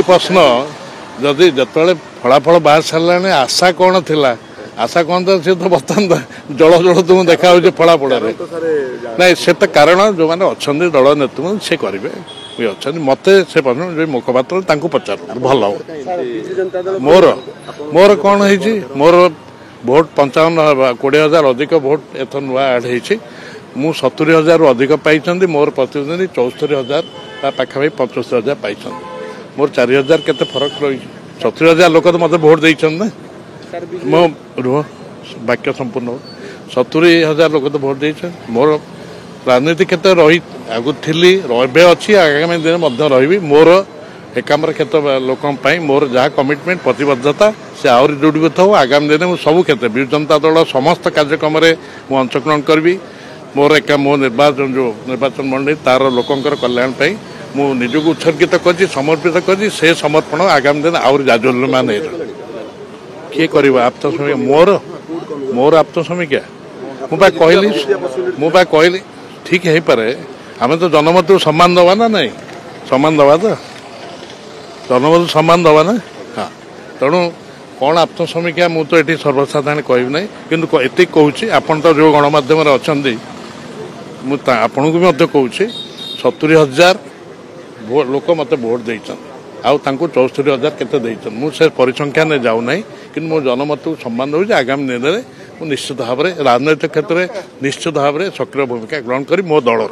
प्रश्न जदि जो फलाफल बाहर सारा आशा कौन थिला आशा कौन तो सी तो बर्तमान जल जल तुम देखा फलाफल ना से तो कारण जो मैंने अच्छा दल नेतृत्व से करेंगे अच्छा मत से जो मुखपात्र पचार भल मोर मोर कौन है मोर भोट 55-20,000 अधिक भोट एथ नुआ आड हो 70,000 अधिक पाई मोर प्रतिद्वंदी 74,000 पाखापाखि 75,000 पाई मोर 4,000 केते फरक रही 70,000 लोक तो मत भोट देना मो रुह वाक्य संपूर्ण 70,000 लोक तो भोट दे मोर राजनीति क्षेत्र रही आगु थी अच्छी आगामी दिन रही मोर एकाम्र क्षेत्र लोक मोर जहाँ कमिटमेंट प्रतिबद्धता से आहरी दृढ़ीभूत हो आगामी दिन मुझे सब क्षेत्र विजु जनता दल समस्त कार्यक्रम में मुझे अंशग्रहण करी मोर एका मो निर्वाचन जो निर्वाचन मंडली तार लोकंर कल्याण मु निजक उत्सर्गित कर समर्पित कर समर्पण आगामी दिन आहरी जाजुल्यमान किए कर आप्तसमीक्षा मोर मोर आप्तसमीक्षा मुझे कहली ठीक है पारे आम तो जनमत सम्मान दबा ना नहीं सम्मान दबा तो जनमत सम्मान दबा ना हाँ तेणु कौन आत्मसमीक्षा मु तो ये सर्वसाधारण कहबी ना कि एति कहूँ आपन तो जो गणमाध्यम अच्छा आपन को भी कहूँ 70,000 लोक मत भोट देते आउ 74,000 केते मुझे परिसंख्यान ने जाऊना कि मो जनमत को सम्मान दूसरी आगामी दिन में निश्चित भाव में राजनैतिक क्षेत्र में निश्चित भाव में सक्रिय भूमिका ग्रहण करी मो दलर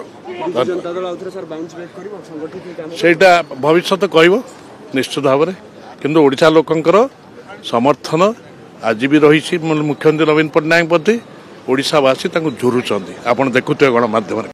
सेटा भविष्य कहब निश्चित भाव में किंतु ओडिशा लोकंकर समर्थन आज भी रही मुख्यमंत्री नवीन पट्टनायक प्रति ओडिशावासी झुरुचंदी आपण देखुते गणमाध्यम।